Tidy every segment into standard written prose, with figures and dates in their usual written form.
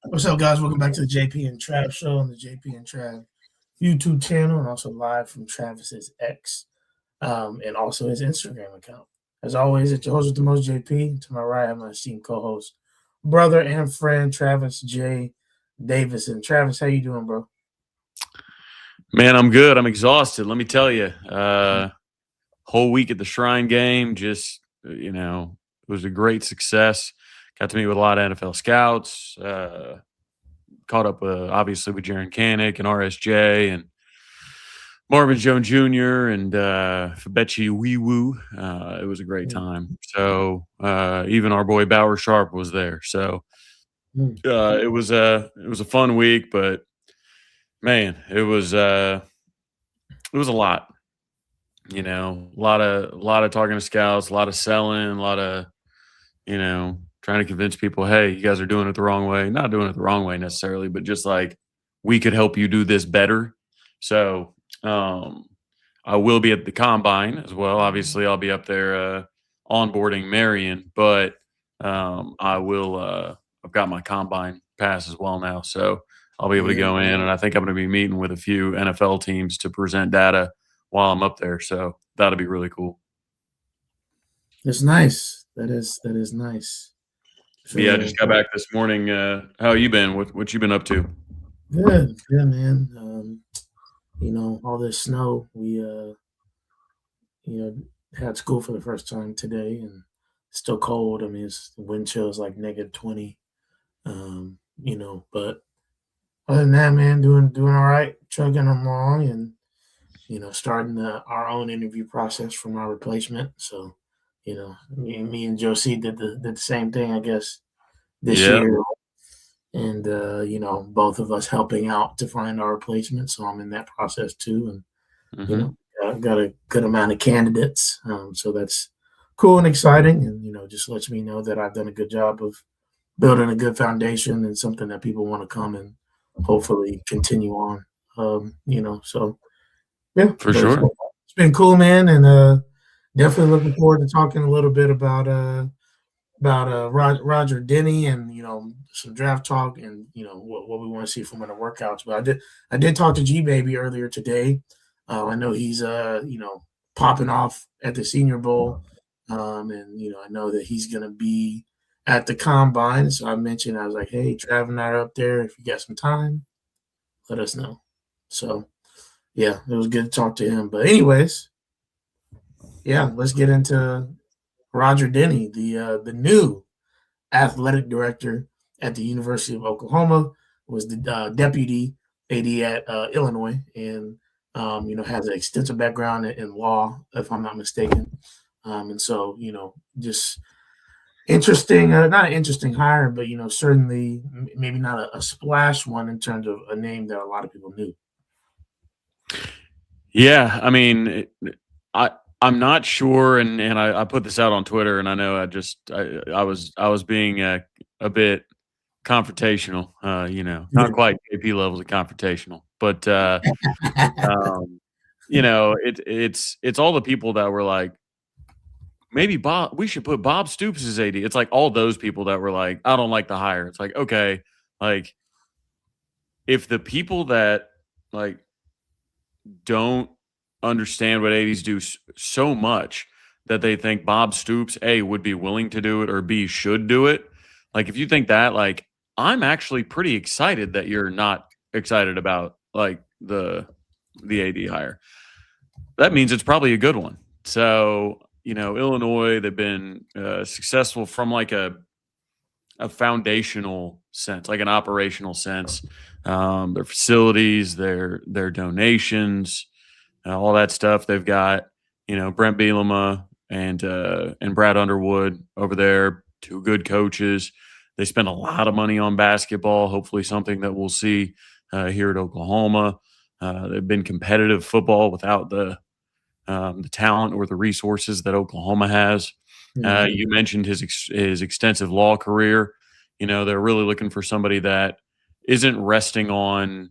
What's up, guys? Welcome back to the JP and Trav Show on the JP and Trav YouTube channel, and also live from Travis's X, and also his Instagram account. As always, it's your host with the most, JP. To my right, I have my esteemed co-host, brother and friend, Travis J. Davis. And Travis, how you doing, bro? Man, I'm good. I'm exhausted. Let me tell you, whole week at the Shrine game, just, it was a great success. Got to meet with a lot of NFL scouts, caught up obviously with Jaron Kanik and RSJ and Marvin Jones Jr. and Fabechi Weewoo. It was a great time. So even our boy Bauer Sharp was there. So it was a fun week, but man, it was a lot. A lot of talking to scouts, a lot of selling, a lot of trying to convince people, hey, you guys are doing it the wrong way. Not doing it the wrong way necessarily, but just like we could help you do this better. So I will be at the combine as well. Obviously, I'll be up there onboarding Marion, but I will. I've got my combine pass as well now, so I'll be able to go in, and I think I'm going to be meeting with a few NFL teams to present data while I'm up there. So that'll be really cool. It's nice. That is nice. So, yeah, I just got back this morning. How you been? What you been up to? Good, man. All this snow. We had school for the first time today, and it's still cold. I mean, the wind chill is like -20. But other than that, man, doing all right, chugging along, and starting our own interview process for my replacement. So, me and Josie did the same thing, I guess, this year, and both of us helping out to find our replacement. So I'm in that process too, and got a good amount of candidates. So that's cool and exciting, and just lets me know that I've done a good job of building a good foundation and something that people want to come and hopefully continue on. So yeah, for sure. It's been cool, man, and definitely looking forward to talking a little bit about Roger Denny and some draft talk and what we want to see from the workouts. But I did talk to G Baby earlier today. I know he's popping off at the Senior Bowl, and I know that he's gonna be at the combine. So I mentioned, I was like, hey, Trav and I are up there. If you got some time, let us know. So yeah, it was good to talk to him. But anyways, yeah, let's get into Roger Denny, the new athletic director at the University of Oklahoma, was the deputy AD at Illinois, and has an extensive background in law, if I'm not mistaken. And so just interesting, not an interesting hire, but certainly maybe not a splash one in terms of a name that a lot of people knew. Yeah, I mean, I'm not sure, and I put this out on Twitter, and I know I was being a bit confrontational, not quite JP levels of confrontational, but it's all the people that were like, maybe we should put Bob Stoops as AD. It's like all those people that were like, I don't like the hire. It's like, okay, like if the people that like don't understand what ADs do so much that they think Bob Stoops, A, would be willing to do it, or B, should do it. Like, if you think that, like, I'm actually pretty excited that you're not excited about like the AD hire. That means it's probably a good one. So, Illinois, they've been successful from like a foundational sense, like an operational sense. Their facilities, their donations, all that stuff. They've got, Brent Bielema, and Brad Underwood over there, two good coaches. They spend a lot of money on basketball. Hopefully, something that we'll see here at Oklahoma. They've been competitive football without the talent or the resources that Oklahoma has. Mhm. You mentioned his extensive law career. You know, they're really looking for somebody that isn't resting on,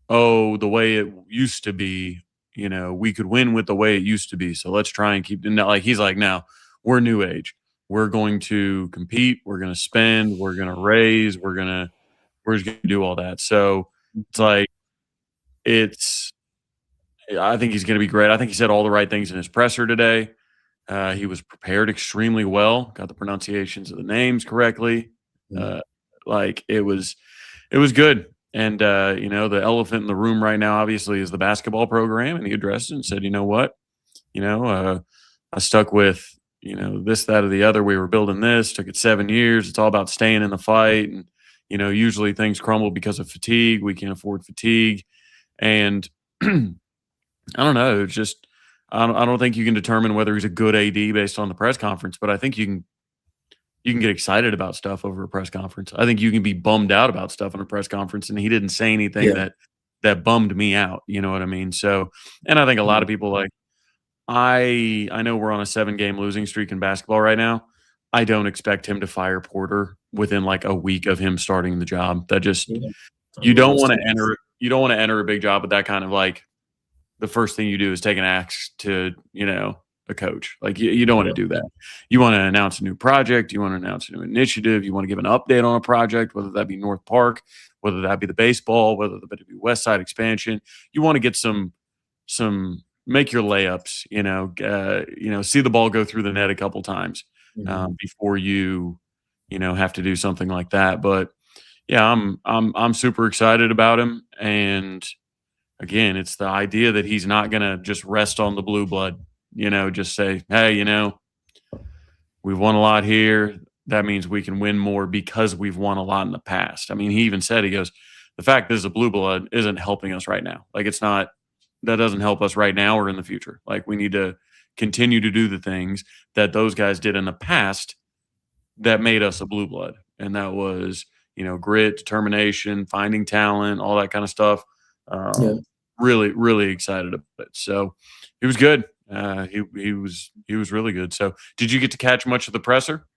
oh, the way it used to be. You know, we could win with the way it used to be. So let's try and keep. No, like he's like, now we're new age. We're going to compete. We're going to spend. We're going to raise. We're just going to do all that. So it's Mhm. like it's. I think he's going to be great. I think he said all the right things in his presser today. He was prepared extremely well. Got the pronunciations of the names correctly. Mhm. Uh, like it was good. And you know, the elephant in the room right now, obviously, is the basketball program. And he addressed it and said, you know what, you know, I stuck with this, that, or the other. We were building this. Took it 7 years. It's all about staying in the fight. And usually things crumble because of fatigue. We can't afford fatigue. And I don't know. It's just I don't think you can determine whether he's a good AD based on the press conference, but I think you can get excited about stuff over a press conference. I think you can be bummed out about stuff in a press conference, and he didn't say anything Yeah. that bummed me out. You know what I mean? So, and I think a lot of Mhm. people like I know we're on a 7-game losing streak in basketball right now. I don't expect him to fire Porter within like a week of him starting the job. That just Yeah. A lot of stuff. you don't want to enter a big job with that kind of like the first thing you do is take an axe to, a coach. Like you don't want to Yeah. do that. You want to announce a new project. You want to announce a new initiative. You want to give an update on a project, whether that be North Park, whether that be the baseball, whether that be West Side expansion. You want to get some make your layups. See the ball go through the net a couple times Mhm. before you have to do something like that. But yeah, I'm super excited about him. And again, it's the idea that he's not going to just rest on the blue blood, just say, hey, we've won a lot here. That means we can win more because we've won a lot in the past. I mean, he even said, he goes, the fact this is a blue blood isn't helping us right now. Like, it's not, that doesn't help us right now or in the future. Like, we need to continue to do the things that those guys did in the past that made us a blue blood. And that was, grit, determination, finding talent, all that kind of stuff. Yeah. Really, really excited about it. So he was good. He was really good. So did you get to catch much of the presser?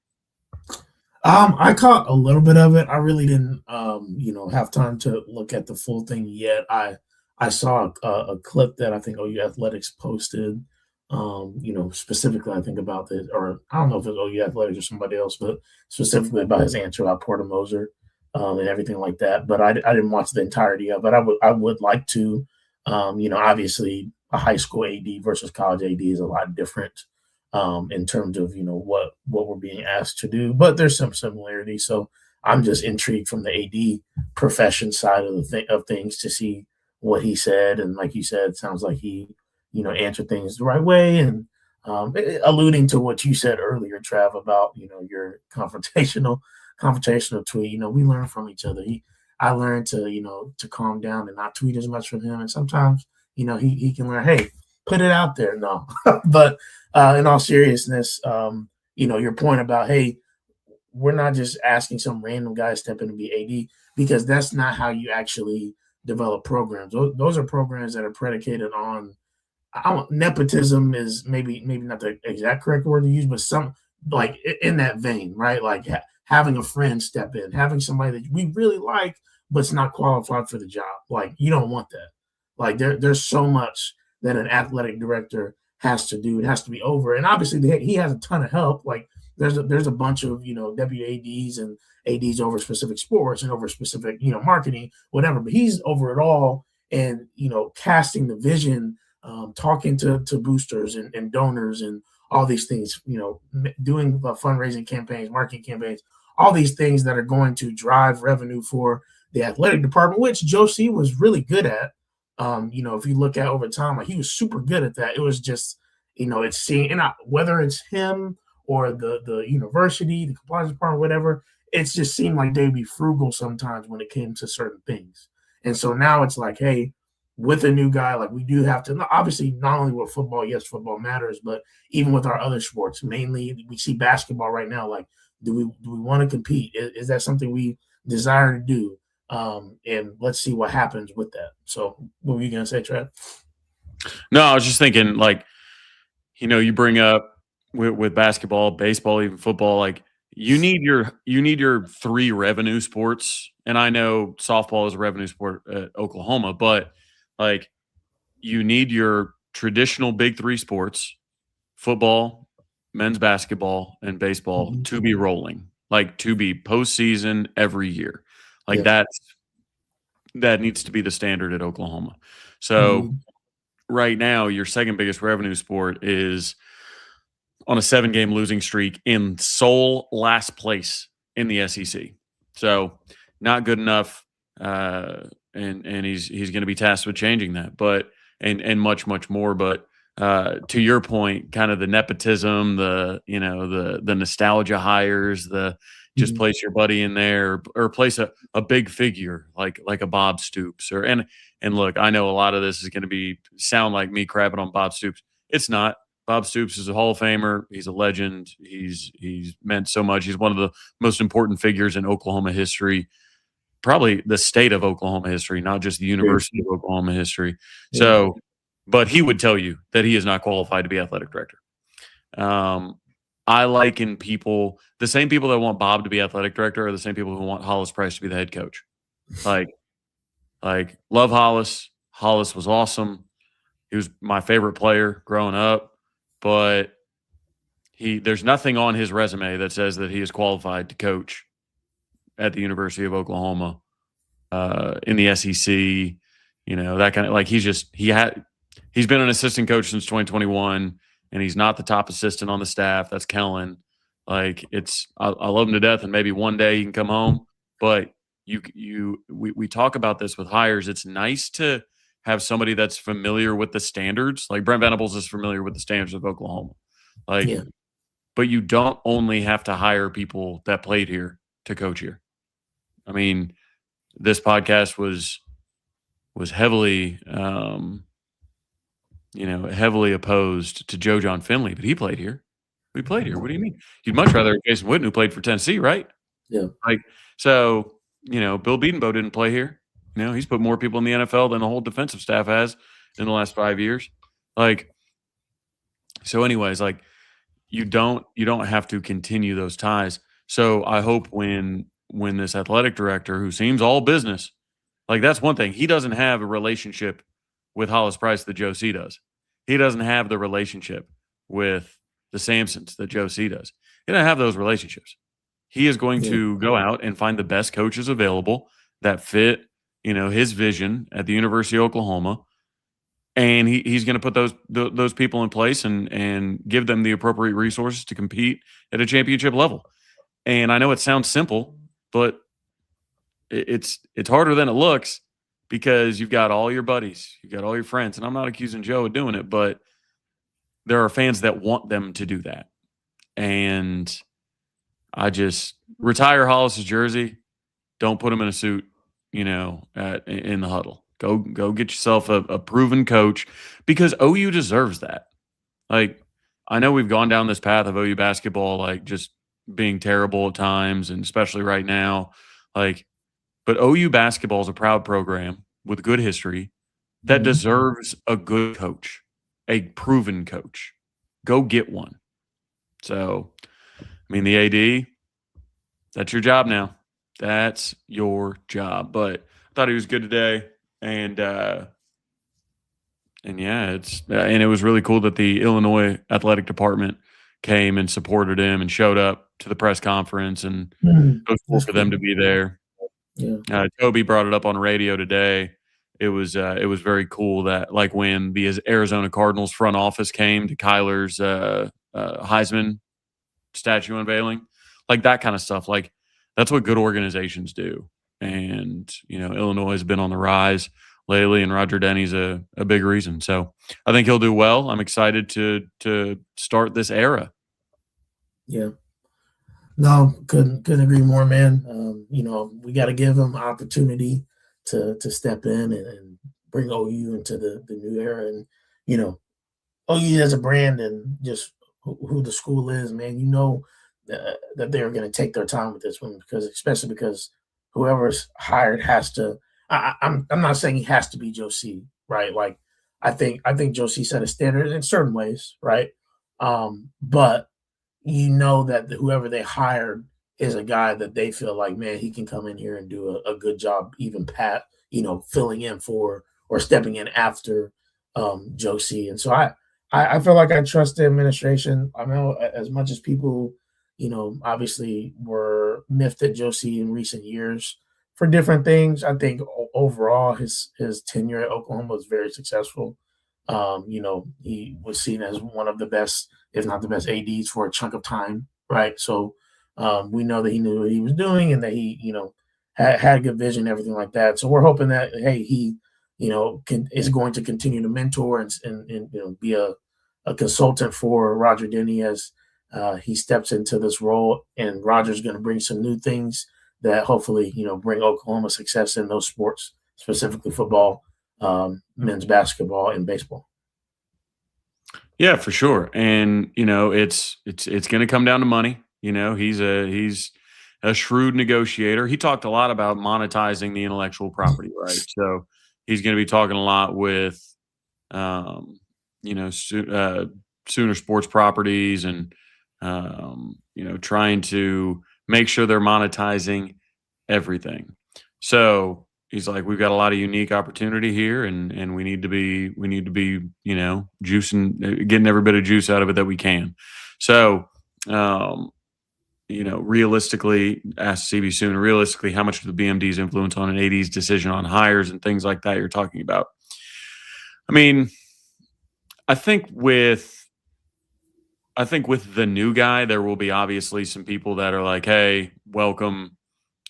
I caught a little bit of it. I really didn't, have time to look at the full thing yet. I saw a clip that I think OU Athletics posted. Specifically, I think about this, or I don't know if it's OU Athletics or somebody else, but specifically about his answer about Porter Moser, and everything like that. But I didn't watch the entirety of it. I would like to. Obviously, a high school AD versus college AD is a lot different in terms of what we're being asked to do, but there's some similarity. So I'm just intrigued from the AD profession side of of things to see what he said, and like you said, it sounds like he answered things the right way, and alluding to what you said earlier, Trav, about your confrontational tweet. We learn from each other. I learned to calm down and not tweet as much from him, and sometimes he can learn. Hey, put it out there. No, but in all seriousness, your point about, hey, we're not just asking some random guy to step in and be AD, because that's not how you actually develop programs. Those are programs that are predicated on nepotism is maybe not the exact correct word to use, but some like in that vein, right? Like having a friend step in, having somebody that we really like, but it's not qualified for the job. Like you don't want that. Like there's so much that an athletic director has to do. It has to be over, and obviously he has a ton of help. Like there's a bunch of WADs and ADs over specific sports and over specific marketing, whatever. But he's over it all, and casting the vision, talking to boosters and donors and all these things, doing fundraising campaigns, marketing campaigns, all these things that are going to drive revenue for the athletic department, which Joe C was really good at. If you look at over time, like he was super good at that. It was just, it's seeing, and whether it's him or the university, the compliance department, whatever, it's just seemed like they'd be frugal sometimes when it came to certain things. And so now it's like, hey, with a new guy, like we do have to obviously not only with football, yes, football matters, but even with our other sports, mainly we see basketball right now. Like, do we want to compete? Is that something we desire to do? And let's see what happens with that. So, what were you gonna say, Trev? No, I was just thinking, like, you bring up with basketball, baseball, even football, like you need your three revenue sports. And I know softball is a revenue sport at Oklahoma, but like you need your traditional big three sports, football, men's basketball, and baseball Mm-hmm. to be rolling, like to be postseason every year. Like Yeah. that needs to be the standard at Oklahoma. So Mm-hmm. right now, your second biggest revenue sport is on a 7-game losing streak in sole last place in the SEC. So not good enough, and he's going to be tasked with changing that, but and much more. But to your point, kind of the nepotism, the nostalgia hires, the just Mm-hmm. place your buddy in there or place a big figure like a Bob Stoops and look, I know a lot of this is going to be sound like me crapping on Bob Stoops. It's not. Bob Stoops is a Hall of Famer. He's a legend. He's meant so much. He's one of the most important figures in Oklahoma history, probably the state of Oklahoma history, not just the University of Oklahoma history. Yeah. So, but he would tell you that he is not qualified to be athletic director. I liken people, the same people that want Bob to be athletic director are the same people who want Hollis Price to be the head coach. Like, love Hollis. Hollis was awesome. He was my favorite player growing up, but there's nothing on his resume that says that he is qualified to coach at the University of Oklahoma, in the SEC. That kind of like he's been an assistant coach since 2021, and he's not the top assistant on the staff. That's Kellen. Like I love him to death, and maybe one day he can come home. But we talk about this with hires. It's nice to have somebody that's familiar with the standards. Like Brent Venables is familiar with the standards of Oklahoma. Like, Yeah. but you don't only have to hire people that played here to coach here. I mean, this podcast was heavily, heavily opposed to Joe John Finley, but he played here. We played here. What do you mean? You'd much rather have Jason Witten, who played for Tennessee, right? Yeah. Like, so, Bill Bedenbaugh didn't play here. He's put more people in the NFL than the whole defensive staff has in the last 5 years. Like, so anyways, like you don't have to continue those ties. So I hope when this athletic director, who seems all business, like that's one thing. He doesn't have a relationship with Hollis Price that Joe C does. He doesn't have the relationship with the Sampsons that Joe C does. He doesn't have those relationships. He is going to go out and find the best coaches available that fit, his vision at the University of Oklahoma. And he's going to put those people in place and give them the appropriate resources to compete at a championship level. And I know it sounds simple, but it's harder than it looks because you've got all your buddies, you've got all your friends, and I'm not accusing Joe of doing it, but there are fans that want them to do that. And I just retire Hollis's jersey. Don't put him in a suit, in the huddle. Go get yourself a proven coach because OU deserves that. Like, I know we've gone down this path of OU basketball, like just being terrible at times, and especially right now. Like, but OU basketball is a proud program with good history that deserves a good coach, a proven coach. Go get one. So, I mean, the AD, that's your job now. That's your job. But I thought he was good today. And yeah, and it was really cool that the Illinois athletic department came and supported him and showed up to the press conference, and it was cool for them to be there. Yeah. Toby brought it up on radio today. It was very cool that like when the Arizona Cardinals front office came to Kyler's Heisman statue unveiling, like that kind of stuff. Like that's what good organizations do. And Illinois has been on the rise lately, and Roger Denny's a big reason. So I think he'll do well. I'm excited to start this era. Yeah. No, couldn't agree more, man. We got to give him opportunity to step in and bring OU into the new era. And you know, OU as a brand and just who the school is, man, you know that they're going to take their time with this one because, especially because whoever's hired has to. I'm not saying he has to be Joe C, right? Like I think Joe C set a standard in certain ways, right? But you know that whoever they hired is a guy that they feel like, man, he can come in here and do a good job, even filling in for or stepping in after Joe C. And so I feel like I trust the administration. I know as much as people, obviously were miffed at Joe C in recent years for different things. I think overall his tenure at Oklahoma was very successful. He was seen as one of the best, if not the best, ADs for a chunk of time, right? So we know that he knew what he was doing and that he, had a good vision, everything like that. So we're hoping that hey, he, is going to continue to mentor and be a consultant for Roger Denny as he steps into this role. And Roger's going to bring some new things that hopefully bring Oklahoma success in those sports, specifically football, men's basketball, and baseball. Yeah, for sure. And it's going to come down to money. He's a shrewd negotiator. He talked a lot about monetizing the intellectual property, right? So he's going to be talking a lot with um, Sooner Sports Properties and trying to make sure they're monetizing everything. So he's like, we've got a lot of unique opportunity here, and we need to be juicing, getting every bit of juice out of it that we can. So realistically, ask CB Sooner, realistically, how much of the BMD's influence on an AD's decision on hires and things like that you're talking about? I mean, I think with I think with the new guy, there will be obviously some people that are like, "Hey, welcome.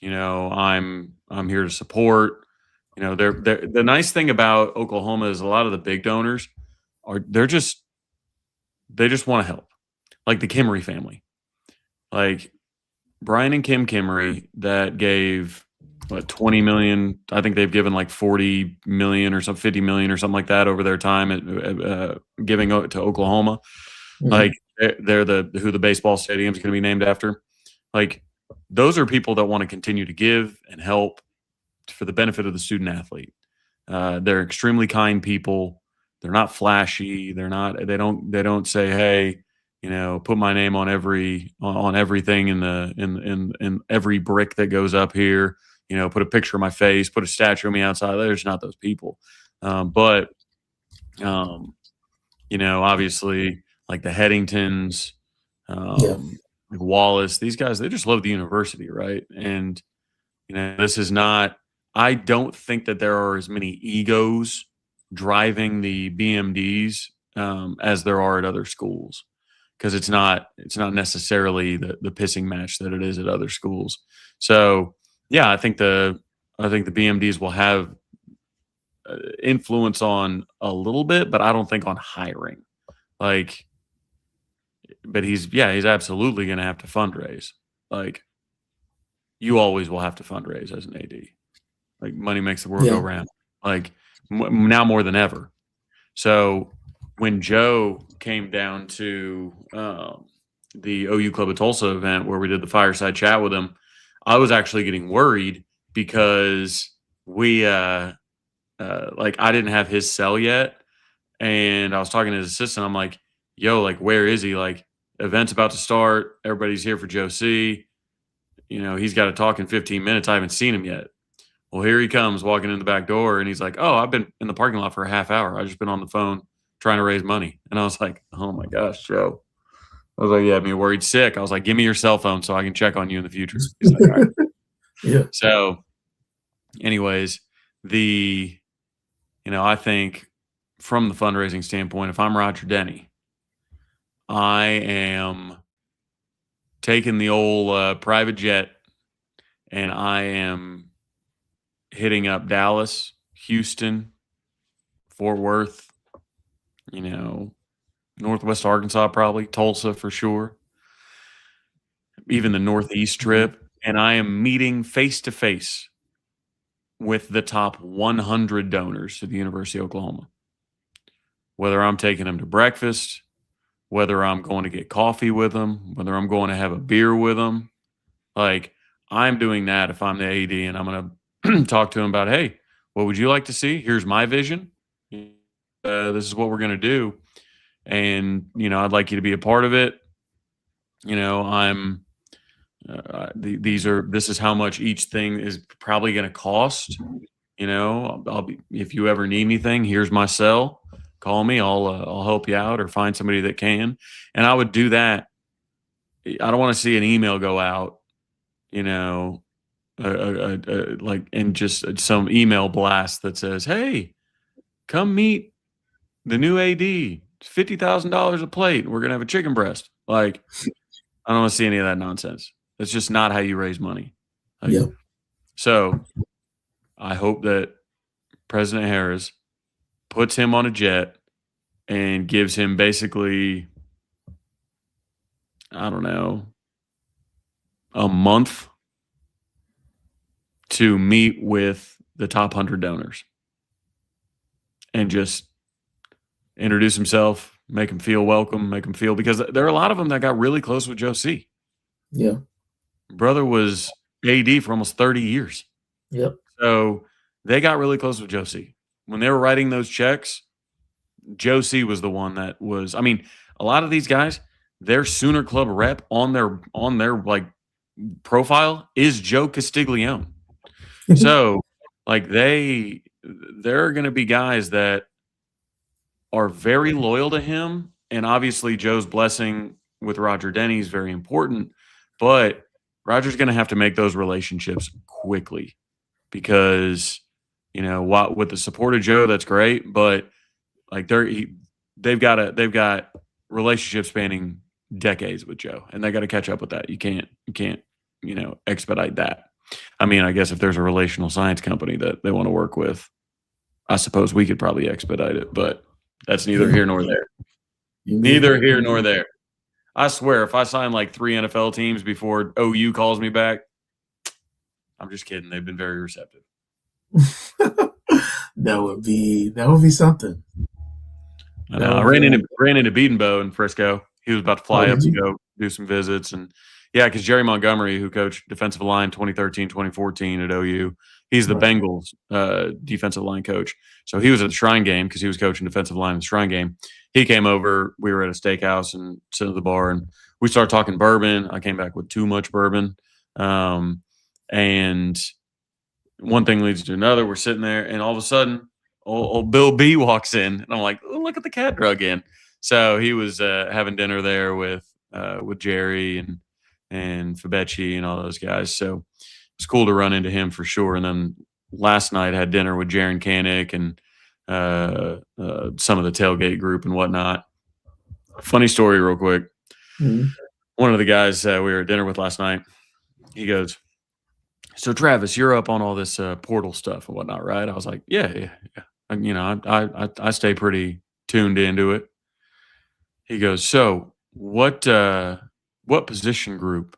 I'm here to support." The nice thing about Oklahoma is a lot of the big donors they just want to help, like the Kimmery family, like Brian and Kim Kimmery that gave what 20 million. I think they've given like 40 million or some 50 million or something like that over their time giving to Oklahoma. Mhm. Like they're the who the baseball stadium is going to be named after. Like those are people that want to continue to give and help for the benefit of the student athlete. They're extremely kind people. They're not flashy. They're not. They don't say, "Hey, put my name on everything in every brick that goes up here. Put a picture of my face. Put a statue of me outside." There's not those people. But um, obviously, like the Headingtons, Yeah, like Wallace, these guys, they just love the university, right? And this is not. I don't think that there are as many egos driving the BMDs as there are at other schools because it's not necessarily the pissing match that it is at other schools. So yeah, I think the BMDs will have influence on a little bit, but I don't think on hiring. Like, but he's absolutely going to have to fundraise. Like, you always will have to fundraise as an AD. Like, money makes the world go yeah, round. Like now more than ever. So when Joe came down to the OU Club of Tulsa event where we did the fireside chat with him, I was actually getting worried because we like I didn't have his cell yet, and I was talking to his assistant. I'm like, "Yo, like, where is he? Like, event's about to start. Everybody's here for Joe C. He's got to talk in 15 minutes. I haven't seen him yet." Well, here he comes walking in the back door, and he's like, "Oh, I've been in the parking lot for a half hour. I've just been on the phone trying to raise money." And I was like, "Oh my gosh, Joe." I was like, "Yeah, me worried sick." I was like, "Give me your cell phone so I can check on you in the future." He's like, "All right." yeah, So, anyways, the I think from the fundraising standpoint, if I'm Roger Denny, I am taking the old private jet and I am hitting up Dallas, Houston, Fort Worth, you know, Northwest Arkansas, probably Tulsa for sure, even the Northeast mhm, trip. And I am meeting face to face with the top 100 donors to the University of Oklahoma. Whether I'm taking them to breakfast, whether I'm going to get coffee with them, whether I'm going to have a beer with them, like I'm doing that if I'm the AD and I'm going to talk to them about, hey, what would you like to see? Here's my vision. This is what we're going to do. And, I'd like you to be a part of it. This is how much each thing is probably going to cost. I'll be, if you ever need anything, here's my cell. Call me. I'll help you out or find somebody that can. And I would do that. I don't want to see an email go out, like, and just some email blast that says, "Hey, come meet the new AD. $50,000 a plate. We're gonna have a chicken breast." Like, I don't want to see any of that nonsense. That's just not how you raise money. Like, Yeah. So I hope that President Harris puts him on a jet and gives him basically, I don't know, a month to meet with the top 100 donors and just introduce himself, make him feel welcome, make him feel, because there are a lot of them that got really close with Joe C. Yeah. Brother was AD for almost 30 years. Yep. So they got really close with Joe C. When they were writing those checks, Joe C was the one that was, I mean, a lot of these guys, their Sooner Club rep on their like profile is Joe Castiglione. So like there are going to be guys that are very loyal to him, and obviously Joe's blessing with Roger Denny is very important, but Roger's going to have to make those relationships quickly because with the support of Joe, that's great, but like they've got relationships spanning decades with Joe, and they got to catch up with that. You can't expedite that. I mean, I guess if there's a relational science company that they want to work with, I suppose we could probably expedite it, but that's neither here nor there. Neither here nor there. I swear, if I sign like 3 NFL teams before OU calls me back, I'm just kidding. They've been very receptive. That would be something. I know. I ran into Biedenbow in Frisco. He was about to fly up to go do some visits, and yeah, because Jerry Montgomery, who coached defensive line 2013, 2014 at OU, he's the Bengals defensive line coach. So he was at the Shrine game because he was coaching defensive line in the Shrine game. He came over. We were at a steakhouse and sitting at the bar, and we started talking bourbon. I came back with too much bourbon, and one thing leads to another. We're sitting there, and all of a sudden, old Bill B walks in, and I'm like, "Oh, look at the cat drug in." So he was having dinner there with Jerry and Fabechi and all those guys. So it's cool to run into him for sure. And then last night I had dinner with Jaron Kanik and some of the tailgate group and whatnot. Funny story real quick. Mm-hmm. One of the guys we were at dinner with last night, he goes, "So Travis, you're up on all this portal stuff and whatnot, right?" I was like, yeah. And, I stay pretty tuned into it. He goes, "So what position group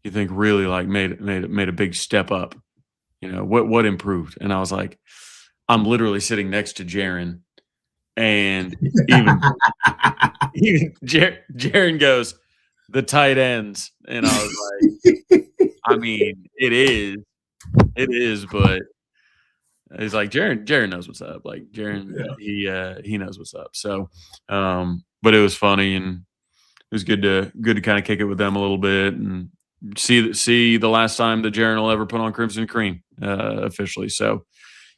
you think really like made a big step up? What improved?" And I was like, I'm literally sitting next to Jaron, and even Jaron goes, "The tight ends," and I was like, I mean, it is, but he's like, Jaron knows what's up. Like Jaron, he knows what's up. So, but it was funny, and it was good to kind of kick it with them a little bit and see the last time that Jaron will ever put on Crimson Cream officially. So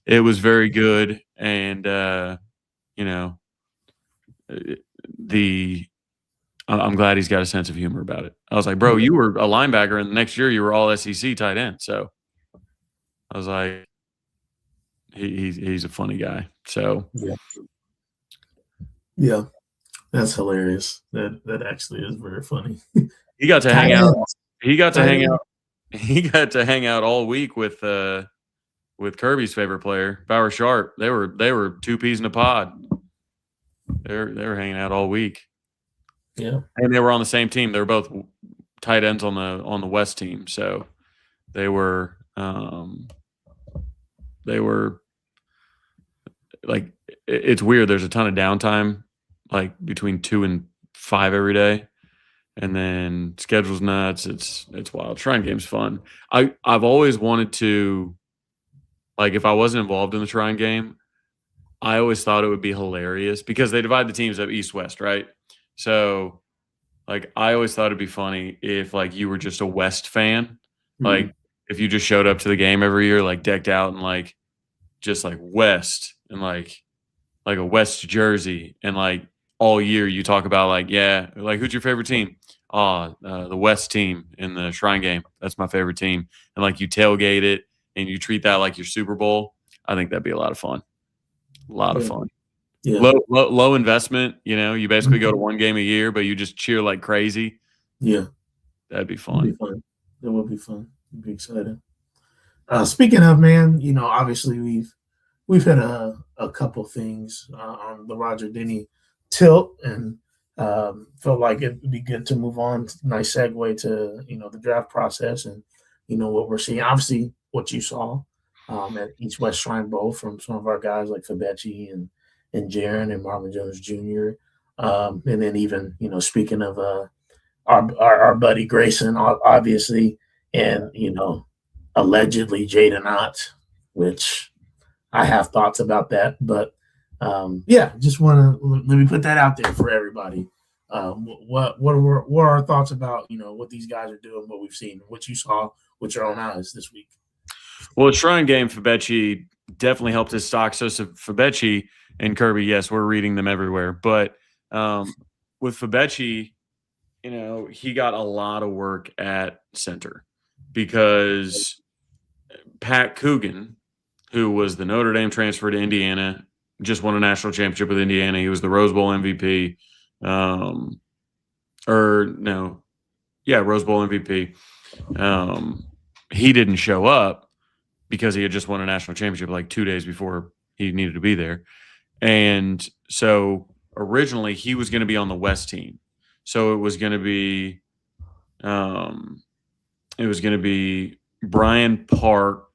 it was very good, and I'm glad he's got a sense of humor about it. I was like, "Bro, you were a linebacker, and the next year you were all SEC tight end." So I was like, he's a funny guy. So yeah, that's hilarious. That actually is very funny. He got to hang out. He got to hang out. He got to hang out all week with Kirby's favorite player, Bauer Sharp. They were two peas in a pod. They were hanging out all week. Yeah, and they were on the same team. They were both tight ends on the West team, so they were They were like, it's weird. There's a ton of downtime, like between 2 and 5 every day, and then schedule's nuts. It's wild. Shrine game's fun. I've always wanted to, like, if I wasn't involved in the Shrine game, I always thought it would be hilarious because they divide the teams up east west, right? So like I always thought it'd be funny if like you were just a West fan, Mhm. like if you just showed up to the game every year like decked out and like just like West and like a West jersey and like all year you talk about like yeah like who's your favorite team? The West team in the Shrine game. That's my favorite team. And like you tailgate it and you treat that like your Super Bowl. I think that'd be a lot of fun. A lot of Yeah. fun. Yeah. Low investment. You know, you basically go to Mhm. one game a year, but you just cheer like crazy. Yeah. That'd be It'll be fun. fun. It will be fun. It'll be exciting. Speaking of, man, obviously we've had a couple things on the Roger Denny tilt, and felt like it'd be good to move on. Nice segue to the draft process, and what we're seeing. Obviously, what you saw at East West Shrine Bowl from some of our guys like Fabechi and Jaron and Marvin Jones Jr. And then even speaking of our buddy Grayson, obviously, and allegedly Jaden Ott, which I have thoughts about that, but yeah, just want to let me put that out there for everybody. What are our thoughts about what these guys are doing, what we've seen, what you saw with your own eyes this week? Well, the Shrine game, Fabechi definitely helped his stock. So Fabechi and Kirby, yes, we're reading them everywhere. But with Fabechi, he got a lot of work at center because Pat Coogan, who was the Notre Dame transfer to Indiana, just won a national championship with Indiana. He was the Rose Bowl MVP. Or no, yeah, Rose Bowl MVP. He didn't show up because he had just won a national championship like 2 days before he needed to be there. And so originally he was going to be on the West team. So it was going to be Brian Parker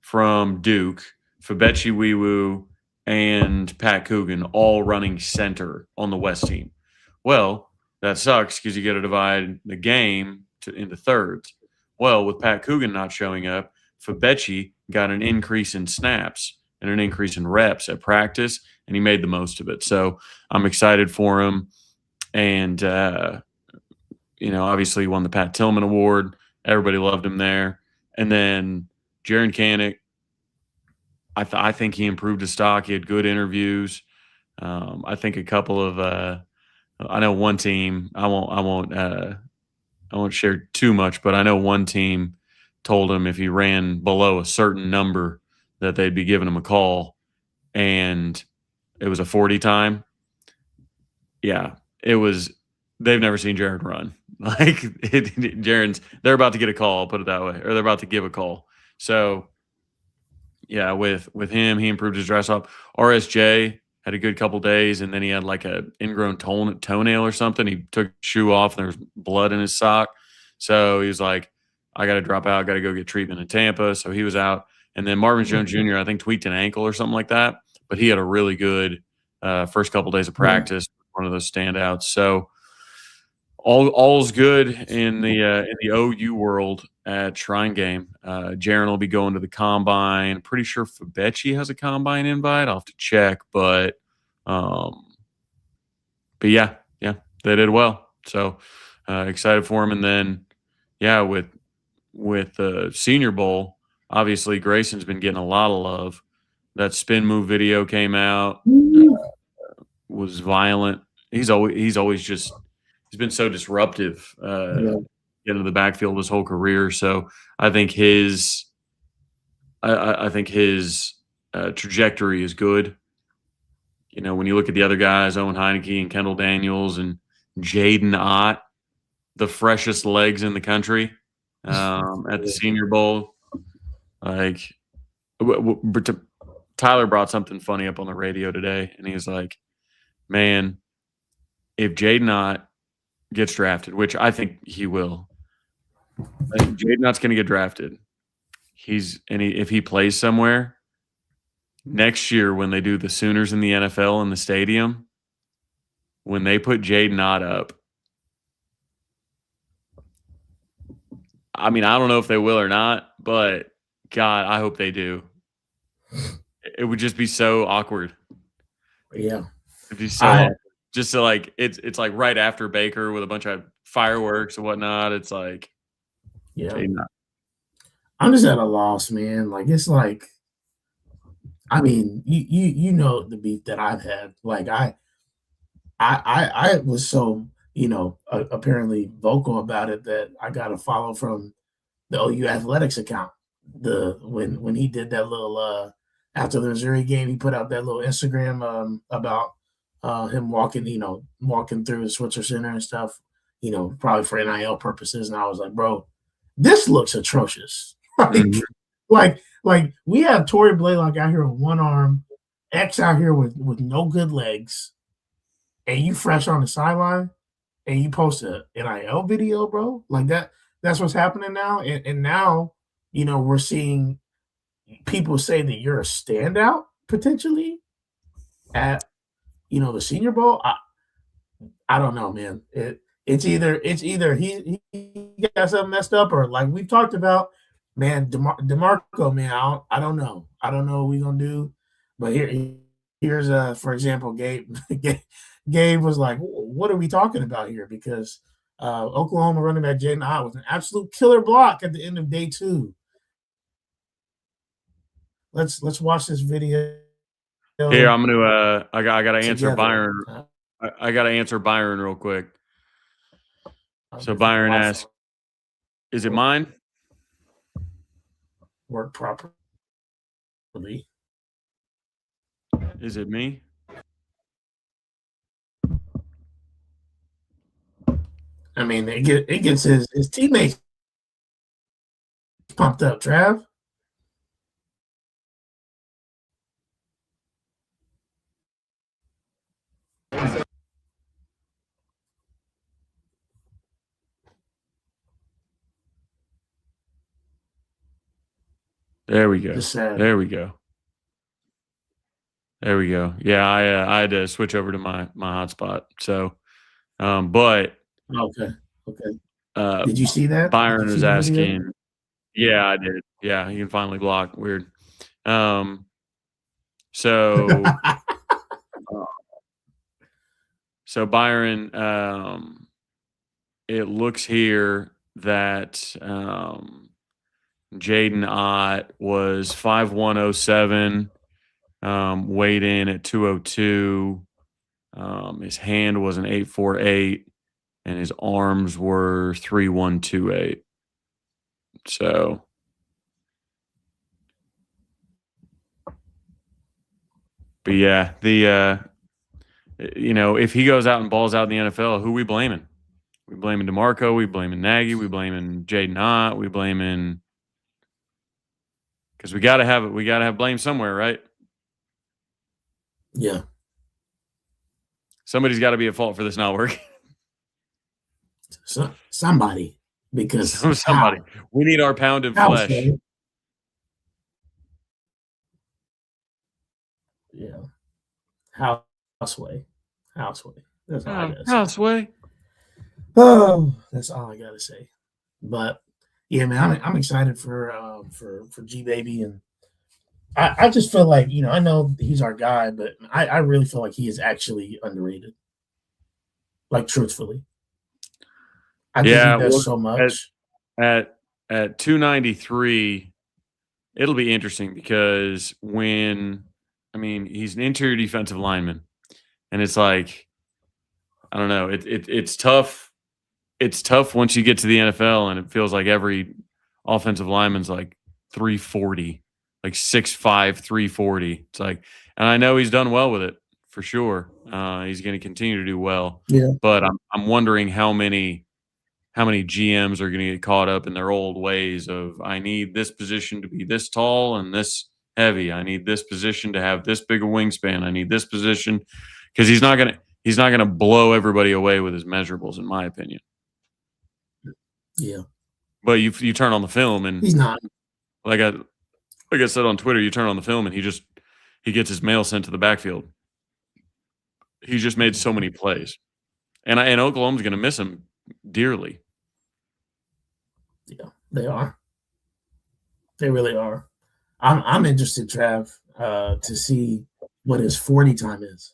from Duke, Fabechi Wiwu, and Pat Coogan all running center on the West team. Well, that sucks because you got to divide the game into thirds. Well, with Pat Coogan not showing up, Fabechi got an increase in snaps and an increase in reps at practice, and he made the most of it. So I'm excited for him. And obviously he won the Pat Tillman Award. Everybody loved him there. And then Jaron Canick, I think he improved his stock. He had good interviews. I think a couple of I know one team. I won't share too much, but I know one team told him if he ran below a certain number that they'd be giving him a call, and it was a 40 time. Yeah, it was. They've never seen Jaron run. Like they're about to get a call. I'll put it that way, or they're about to give a call. So yeah, with him, he improved his dress up. RSJ had a good couple days, and then he had like a ingrown toenail or something. He took his shoe off, and there was blood in his sock. So he was like, "I got to drop out. Got to go get treatment in Tampa." So he was out. And then Marvin Jones Jr. I think tweaked an ankle or something like that, but he had a really good first couple days of Yeah. practice. One of those standouts. So all's good in the OU world at Shrine Game. Jaron will be going to the combine. Pretty sure Fabechi has a combine invite. I'll have to check, um, but yeah, they did well. So excited for him. And then yeah, with the Senior Bowl, obviously Grayson's been getting a lot of love. That spin move video came out, was violent. He's always just he's been so disruptive Yeah. into the backfield his whole career. So I think his trajectory is good. When you look at the other guys, Owen Heineke and Kendall Daniels and Jaden Ott, the freshest legs in the country at the Senior Bowl. Like Tyler brought something funny up on the radio today, and he was like, "Man, if Jaden Ott gets drafted, which I think he will, Jaden Ott's going to get drafted. if he plays somewhere next year when they do the Sooners in the NFL in the stadium, when they put Jaden Ott up, I mean, I don't know if they will or not, but God, I hope they do. It would just be so awkward. Yeah. It'd be so awkward. Just so like it's like right after Baker with a bunch of fireworks and whatnot. It's like, yeah. Jaden Ott. I'm just at a loss, man. Like it's like, I mean, you know the beef that I've had. Like I was so apparently vocal about it that I got a follow from the OU athletics account. The when he did that little after the Missouri game, he put out that little Instagram about him walking through the Switzer Center and stuff. Probably for NIL purposes. And I was like, bro, this looks atrocious. Mhm. Like we have Tory Blaylock out here with one arm, X out here with no good legs, and you fresh on the sideline, and you post a NIL video, bro. Like that's what's happening now. And now, we're seeing people say that you're a standout potentially at the Senior Bowl. I don't know, man. It's either he got something messed up, or like we've talked about, man, DeMarco, man, I don't know. I don't know what we're gonna do. But here's for example, Gabe was like, what are we talking about here? Because Oklahoma running back Jaden Ott was an absolute killer block at the end of day 2. Let's watch this video. Here, I'm gonna I gotta answer together. Byron. I gotta answer Byron real quick. So Byron asks, is it mine? Work properly. Is it me? I mean, it gets his teammates pumped up, Trav. There we go. Just sad. There we go. There we go. Yeah, I had to switch over to my hotspot. So, but Okay. Did you see that? Byron Did you was see the video? asking. Yeah, I did. Yeah, you can finally block. Weird. So so Byron, it looks here that Jaden Ott was 5'107", weighed in at 202. His hand was an 8'48", and his arms were 3'128". So, but yeah, if he goes out and balls out in the NFL, who we blaming? We blaming DeMarco. We blaming Nagy. We blaming Jaden Ott. We blaming, because we got to have blame somewhere, right? Yeah. Somebody's got to be at fault for this not working. Somebody, because somebody. We need our pound of flesh. Yeah. Houseway. That's all I gotta say. Houseway. Oh, that's all I gotta say. But yeah, man, I'm excited for G Baby, and I just feel like I know he's our guy, but I really feel like he is actually underrated. Like truthfully, I think he does so much. At 293, it'll be interesting because he's an interior defensive lineman, and it's like, I don't know, it's tough. It's tough once you get to the NFL, and it feels like every offensive lineman's like 340, like 6'5", 340. It's like, and I know he's done well with it for sure. He's going to continue to do well. Yeah. But I'm wondering how many GMs are going to get caught up in their old ways of, I need this position to be this tall and this heavy. I need this position to have this big a wingspan. I need this position, because he's not going to blow everybody away with his measurables, in my opinion. Yeah. But you turn on the film and he's not. like I said on Twitter, you turn on the film and he gets his mail sent to the backfield. He just made so many plays, and Oklahoma's going to miss him dearly. Yeah, they are. They really are. I'm interested, Trav, to see what his 40 time is.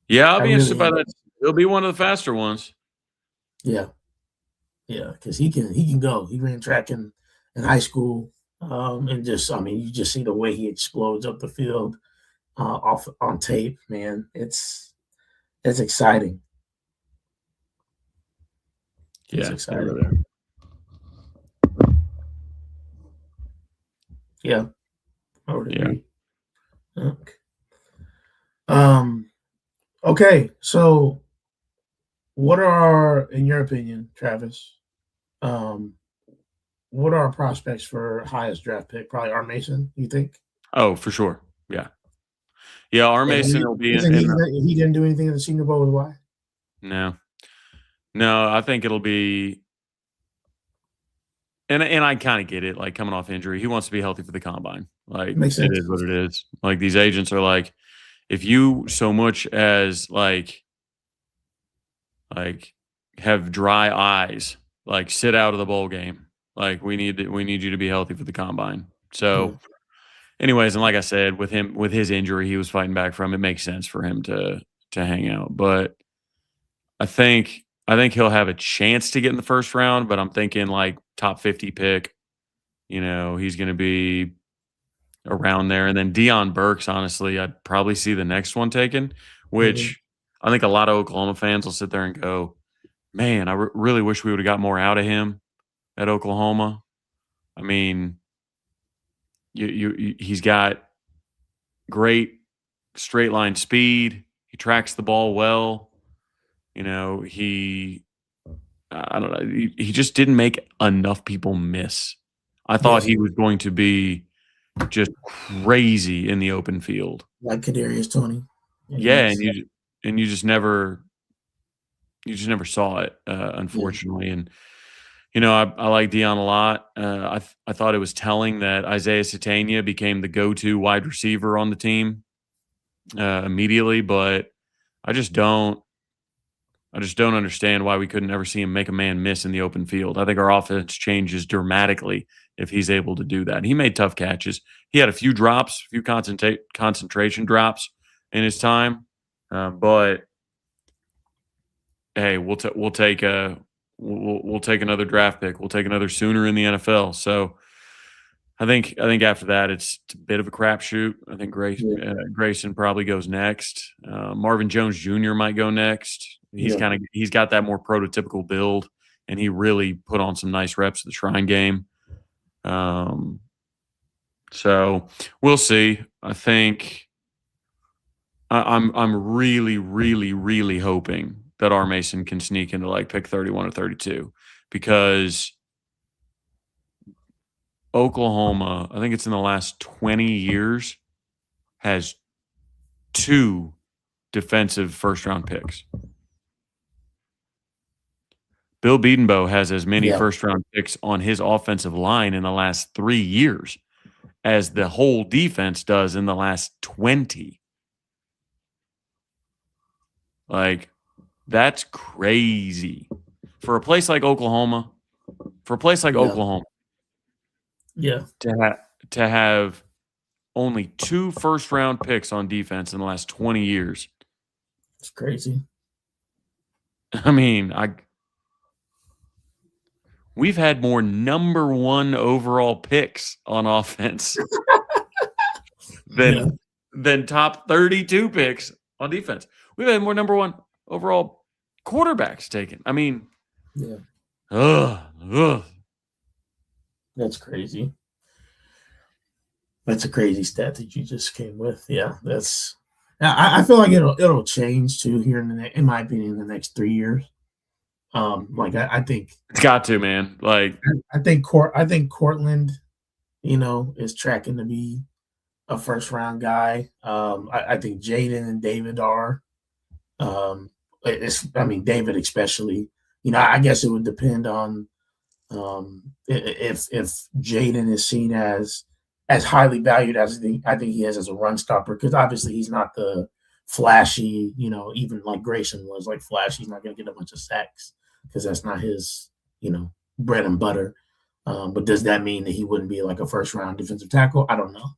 Yeah, I'll I be interested really by am. that. He'll be one of the faster ones. Yeah, yeah, because he can go. He ran track in high school, and you just see the way he explodes up the field off on tape. Man, it's exciting. It's Yeah, they exciting. really are. Yeah, I would Yeah. agree. Okay. Um. Okay. So, what are, in your opinion, Travis? Um. What are our prospects for highest draft pick? Probably R. Mason. You think? Oh, for sure. Yeah. Yeah, R. And Mason will be isn't in the he didn't do anything in the Senior Bowl with why? no. No, I think it'll be and I kinda get it, like, coming off injury, he wants to be healthy for the combine. Like, Makes it sense. is what it is. Like, these agents are like, if you so much as, like, have dry eyes, like, sit out of the bowl game. Like, we need you to be healthy for the combine. Yeah. So, anyways, and like I said, with his injury he was fighting back from, it makes sense for him to hang out. But I think he'll have a chance to get in the first round, but I'm thinking like top 50 pick. He's going to be around there. And then Deion Burks, honestly, I'd probably see the next one taken, Mhm. which I think a lot of Oklahoma fans will sit there and go, man, I really wish we would have got more out of him at Oklahoma. I mean, he's got great straight line speed. He tracks the ball well. He I don't know. He just didn't make enough people miss. I thought Yeah. he was going to be just crazy in the open field. Like Kadarius Toney. And Yeah, he's and you just never saw it, yeah. unfortunately. And I like Dion a lot. I thought it was telling that Isaiah Satania became the go-to wide receiver on the team immediately, but I just don't. I just don't understand why we couldn't ever see him make a man miss in the open field. I think our offense changes dramatically if he's able to do that. He made tough catches. He had a few drops, a few concentration drops in his time, but hey, we'll take another draft pick. We'll take another Sooner in the NFL. So I think after that it's a bit of a crapshoot. I think Yeah. Grayson probably goes next. Marvin Jones Jr. might go next. Yeah. He's got that more prototypical build, and he really put on some nice reps at the Shrine game. Um, so we'll see. I think I'm really really really hoping that R Mason can sneak into like pick 31 or 32 because Oklahoma, I think it's in the last 20 years, has two defensive first round picks. Bill Bedenbaugh has as many Yeah. first round picks on his offensive line in the last 3 years as the whole defense does in the last 20. Like, that's crazy. For a place like Oklahoma, Yeah. Yeah. to have only two first round picks on defense in the last 20 years. It's crazy. I mean, we've had more number one overall picks on offense Yeah. than top 32 picks on defense. We've had more number one overall quarterbacks taken. I mean, Yeah. ugh. That's crazy. That's a crazy stat that you just came with. Yeah. That's I feel like it'll change too here in my opinion, in the next 3 years. Like I think It's got to, man. Like, I think Cortland, is tracking to be a first round guy. I think Jaden and David are. David especially. I guess it would depend on If Jaden is seen as highly valued as I think he is as a run stopper, because obviously he's not the flashy, even like Grayson was like flashy. He's not going to get a bunch of sacks because that's not his, bread and butter. But does that mean that he wouldn't be like a first round defensive tackle? I don't know.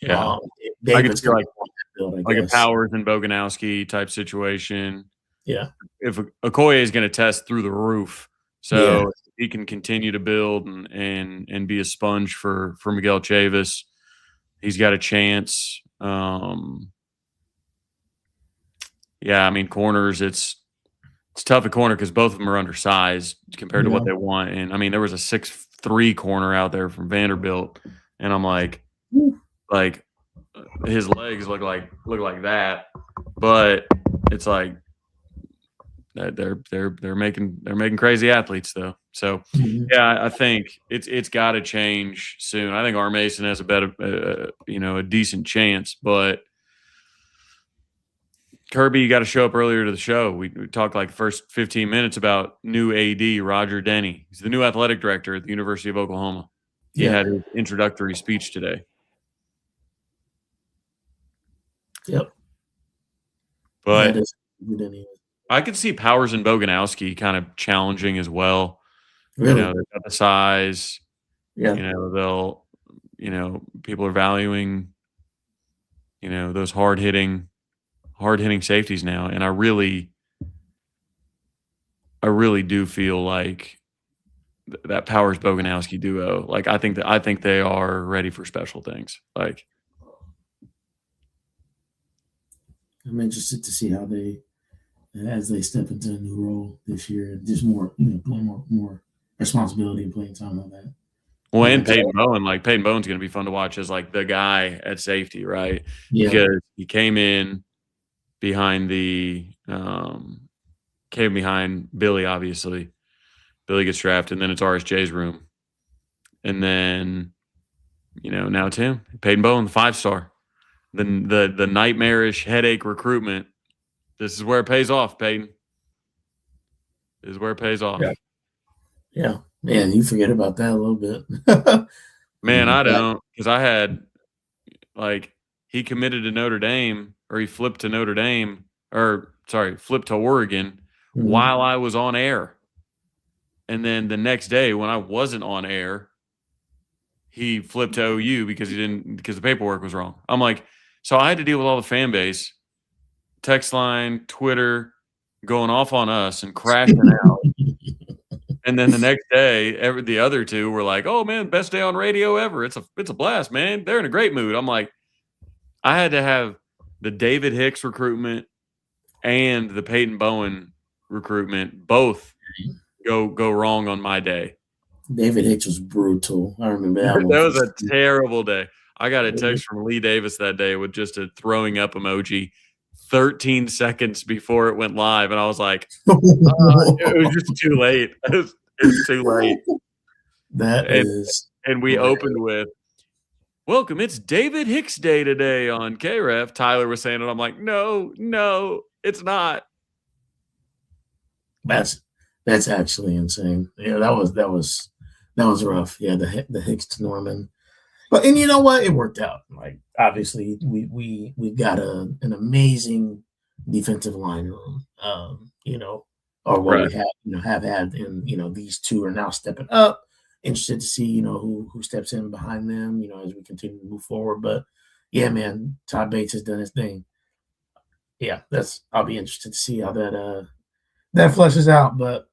Yeah. I could David's see kind of on that build, I like a guess. Powers and Boganowski type situation. Yeah. If Okoye is going to test through the roof, Yeah. so he can continue to build and be a sponge for Miguel Chavis. He's got a chance. Yeah, I mean corners. It's tough at corner because both of them are undersized compared to Yeah. what they want. And I mean, there was a 6'3" corner out there from Vanderbilt, and I'm like his legs look like that, but it's like that they're making crazy athletes though. So Mhm. yeah, I think it's got to change soon. I think R. Mason has a better a decent chance, but Kirby, you got to show up earlier to the show. We talked like the first 15 minutes about new AD Roger Denny. He's the new athletic director at the University of Oklahoma. He Yeah. had his introductory speech today. Yep. That But is good anyway. I could see Powers and Boganowski kind of challenging as well. Really. They've got the size. Yeah. They'll, people are valuing, those hard hitting safeties now, and I really do feel like that Powers Boganowski duo. Like I think they are ready for special things. Like I'm interested to see how as they step into a new role this year, just more, more responsibility and playing time on that. well, Yeah. and Peyton Bowen, like Peyton Bowen's going to be fun to watch as like the guy at safety, right? Yeah. Because he came in behind Billy, obviously. Billy gets drafted, and then it's RSJ's room. And then, now it's him. Peyton Bowen, the 5-star. The nightmarish headache recruitment. This is where it pays off, Peyton. This is where it pays off. Yeah. Yeah. Man, you forget about that a little bit. Man, I don't, because I had he committed to Notre Dame, or he flipped to Notre Dame, or sorry, flipped to Oregon while I was on air. And then the next day when I wasn't on air, he flipped to OU because the paperwork was wrong. I'm like, so I had to deal with all the fan base, text line, Twitter, going off on us and crashing out. And then the next day, the other two were like, "Oh man, best day on radio ever! It's a blast, man. They're in a great mood." I'm like, I had to have the David Hicks recruitment and the Peyton Bowen recruitment both go wrong on my day. David Hicks was brutal. I remember that one. That was a terrible day. I got a text from Lee Davis that day with just a throwing up emoji 13 seconds before it went live. And I was like, it was just too late. It was too late. And we opened with, "Welcome, it's David Hicks Day today on KREF." Tyler was saying it. I'm like, no, it's not. That's actually insane. Yeah, that was rough. Yeah, the Hicks to Norman. But and you know what? It worked out. Like obviously we got an amazing defensive line room. Or what Right. we have had, and these two are now stepping up. Interested to see who steps in behind them. As we continue to move forward. But yeah, man, Todd Bates has done his thing. Yeah, I'll be interested to see how that fleshes out. But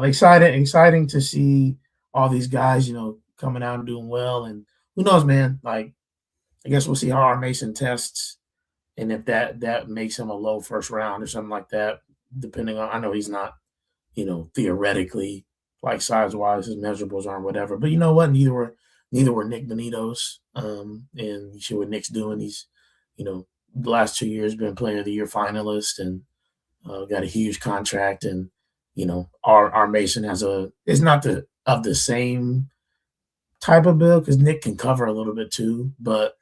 exciting to see all these guys, coming out and doing well. And who knows, man? Like, I guess we'll see how our Mason tests, and if that makes him a low first round or something like that. Depending on, I know he's not, theoretically like size wise, his measurables aren't whatever. But you know what? Neither were Nick Benito's. And you see what Nick's doing. He's, the last 2 years been Player of the Year finalist and got a huge contract. And our Mason is not of the same type of build because Nick can cover a little bit too, but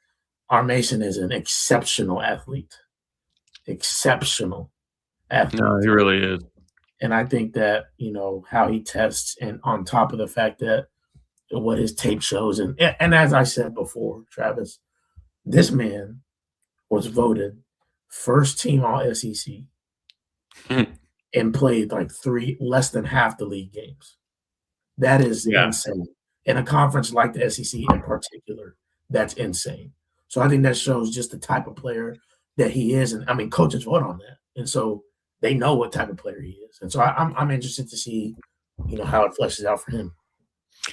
our Mason is an exceptional athlete. Exceptional athlete. No, he really is. And I think that, how he tests and on top of the fact that what his tape shows and as I said before, Travis, this man was voted first team all SEC and played like less than half the league games. That is Yeah. insane. In a conference like the SEC in particular, that's insane. So I think that shows just the type of player that he is. And I mean, coaches vote on that. And so they know what type of player he is. And so I'm interested to see, how it fleshes out for him.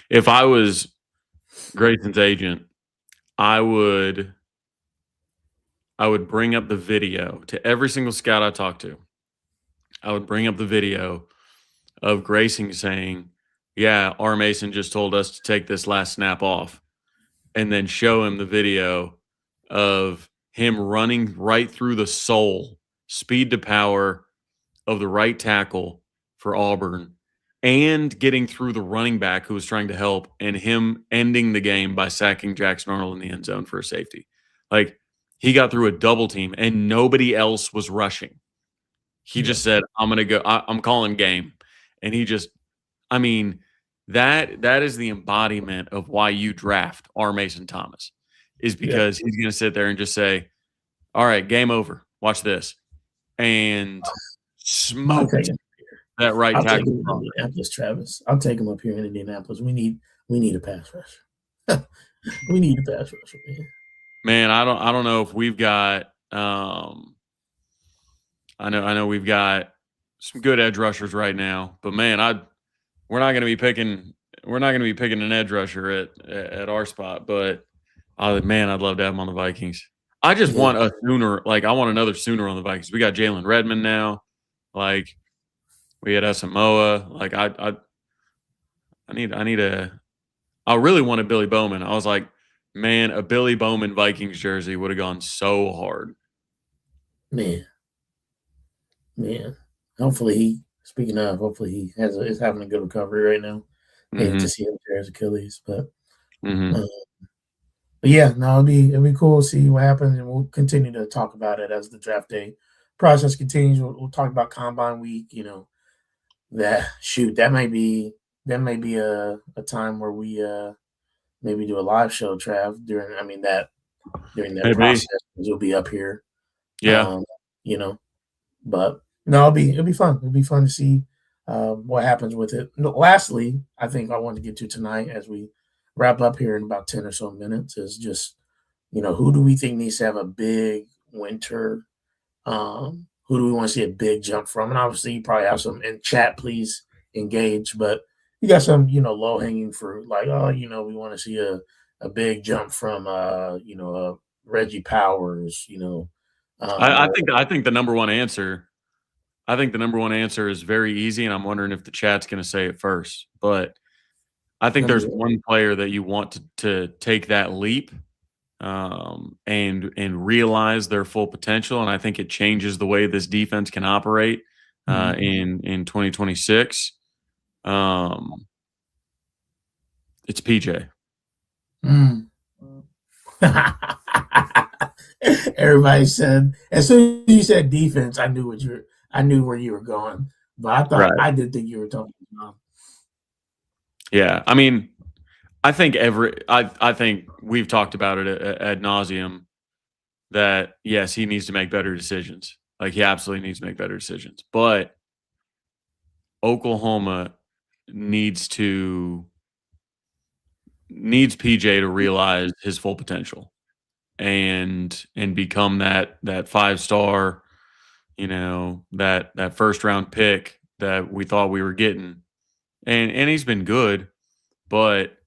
If I was Grayson's agent, I would bring up the video to every single scout I talked to. I would bring up the video of Grayson saying, "Yeah, R. Mason just told us to take this last snap off," and then show him the video of him running right through the soul, speed to power of the right tackle for Auburn, and getting through the running back who was trying to help, and him ending the game by sacking Jackson Arnold in the end zone for a safety. Like, he got through a double team and nobody else was rushing. He just said, "I'm going to go. I'm calling game." And he just, I mean, that is the embodiment of why you draft R. Mason Thomas, is because he's going to sit there and just say, "All right, game over. Watch this." And smoke that right tackle. I'll take him in Indianapolis, Travis. I'll take him up here in Indianapolis. We need a pass rusher. We need a pass rusher, man. Man, I don't know if we've got I know we've got some good edge rushers right now, but man, we're not going to be picking an edge rusher at our spot, but man, I'd love to have him on the Vikings. I just want a Sooner, I want another Sooner on the Vikings. We got Jalen Redmond now. Like, we had Asamoah. Like, I really wanted Billy Bowman. I was like, man, a Billy Bowman Vikings jersey would have gone so hard. Man. Hopefully he is having a good recovery right now. And to see him tear his Achilles. But yeah, no, it'll be cool to see what happens, and we'll continue to talk about it as the draft day process continues. We'll talk about Combine Week. That might be a time where we maybe do a live show, Trav, during that process. You'll be up here. Yeah. But no, it'll be fun. It'll be fun to see what happens with it. No, lastly, I think I want to get to tonight as we wrap up here in about 10 or so minutes is just, who do we think needs to have a big winter? Who do we want to see a big jump from? And obviously, you probably have some in chat. Please engage. But you got some, low hanging fruit, like, we want to see a big jump from, Reggie Powers. I think the number one answer. I think the number one answer is very easy, and I'm wondering if the chat's going to say it first. But I think there's one player that you want to take that leap and realize their full potential, and I think it changes the way this defense can operate in 2026. It's PJ. Everybody said, as soon as you said defense, I knew where you were going. But I did think you were talking about. Yeah, I mean, I think we've talked about it ad nauseum that yes, he needs to make better decisions. Like, he absolutely needs to make better decisions. But Oklahoma needs PJ to realize his full potential and become that 5-star, that first round pick that we thought we were getting. And he's been good, but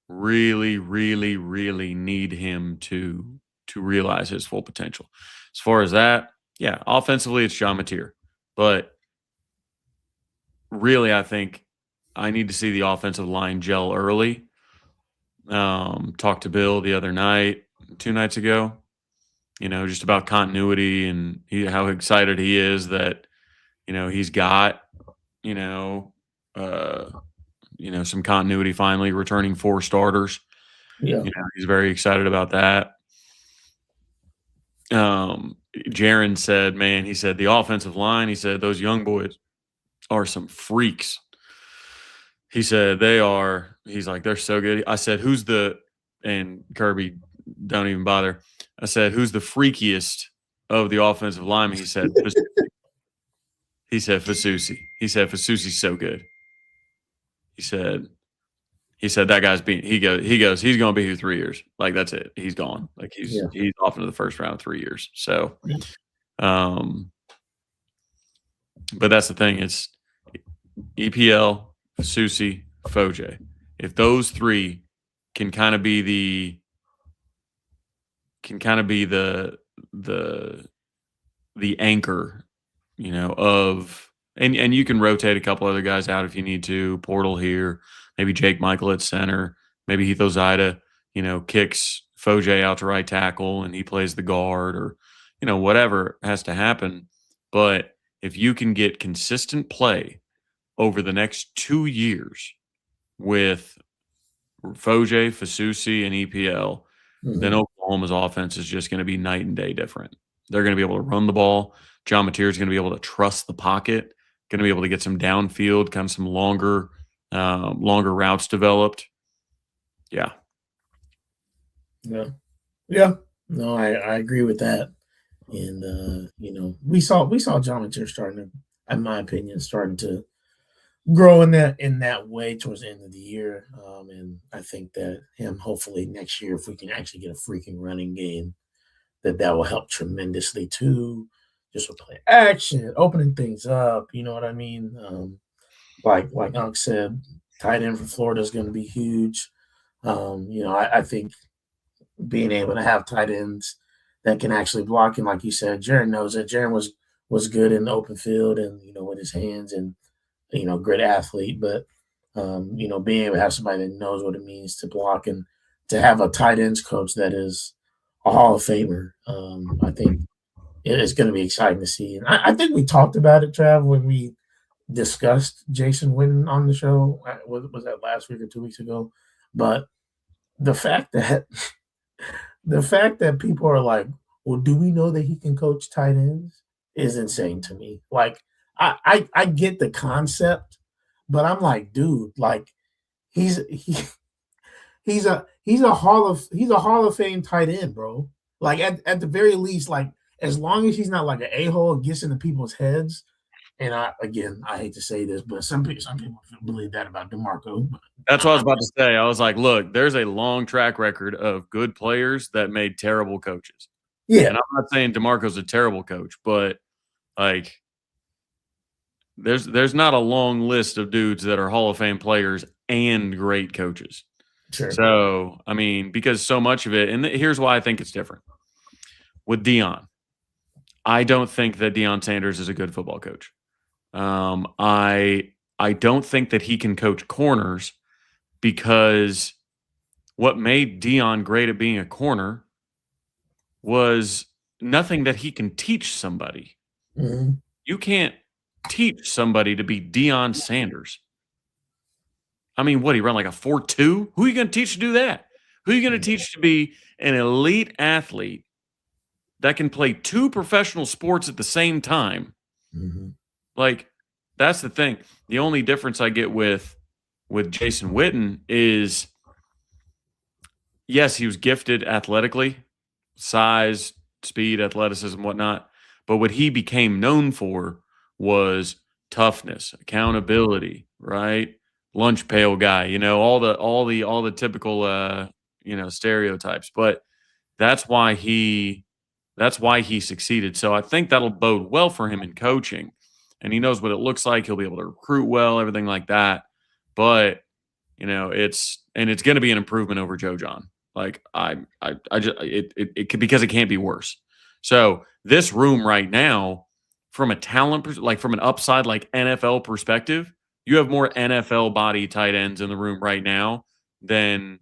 really, really, really need him to realize his full potential. As far as that, yeah, offensively it's John Mateer. But really, I think I need to see the offensive line gel early. Talked to Bill the other night, 2 nights ago, just about continuity and how excited he is that, he's got, some continuity finally, returning 4 starters. Yeah. He's very excited about that. Jaron said, man, he said the offensive line, he said those young boys are some freaks. He said he's like, they're so good. I said, and Kirby, don't even bother. I said, who's the freakiest of the offensive linemen? He said, Fasusi. He said, Fasusi's so good. He said, that guy's he goes, he's going to be here 3 years. Like, that's it. He's gone. Like, he's off into the first round 3 years. So, but that's the thing. It's EPL, Fasusi, Foje. If those three can kind of be the anchor, of and you can rotate a couple other guys out if you need to. Portal here, maybe Jake Michael at center, maybe Heath Ozida, kicks Foje out to right tackle and he plays the guard, or whatever has to happen. But if you can get consistent play over the next 2 years with Foje, Fasusi, and EPL, then Oklahoma's offense is just going to be night and day different. They're going to be able to run the ball. John Mateer is going to be able to trust the pocket, going to be able to get some downfield, kind of some longer routes developed. Yeah. Yeah. No, I agree with that. And we saw John Mateer starting to, in my opinion, starting to grow in that way towards the end of the year. And I think that him, hopefully next year, if we can actually get a freaking running game, that will help tremendously too. Just with play action, opening things up. You know what I mean? Like Unc said, tight end for Florida is going to be huge. I think being able to have tight ends that can actually block, and like you said, Jaron knows it. Jaron was good in the open field and with his hands, and great athlete. But being able to have somebody that knows what it means to block, and to have a tight ends coach that is a Hall of Famer, I think it's going to be exciting to see. And I think we talked about it, Trav, when we discussed Jason Witten on the show. Was that last week or 2 weeks ago? But the fact that people are like, well, do we know that he can coach tight ends, is insane to me. Like, I get the concept, but I'm like, dude, like he's a Hall of Fame tight end, bro. Like at the very least, like as long as he's not like an a-hole and gets into people's heads. And I hate to say this, but some people believe that about DeMarco. That's what I was about to say. I was like, look, there's a long track record of good players that made terrible coaches. Yeah. And I'm not saying DeMarco's a terrible coach, but like there's not a long list of dudes that are Hall of Fame players and great coaches. Sure. So, I mean, because so much of it, and here's why I think it's different. With Deion, I don't think that Deion Sanders is a good football coach. I don't think that he can coach corners, because what made Deion great at being a corner was nothing that he can teach somebody. Mm-hmm. You can't teach somebody to be Deion Sanders. I mean, what, he run like a 4.2? Who are you going to teach to do that? Who are you going to teach to be an elite athlete that can play 2 professional sports at the same time? Mm-hmm. Like, that's the thing. The only difference I get with Jason Witten is, yes, he was gifted athletically, size, speed, athleticism, whatnot. But what he became known for was toughness, accountability, right? Lunch pail guy, all the typical stereotypes. But that's why he succeeded. So I think that'll bode well for him in coaching. And he knows what it looks like. He'll be able to recruit well, everything like that. But it's going to be an improvement over Joe John. Like because it can't be worse. So this room right now, from a talent, like from an upside, like NFL perspective, you have more NFL body tight ends in the room right now than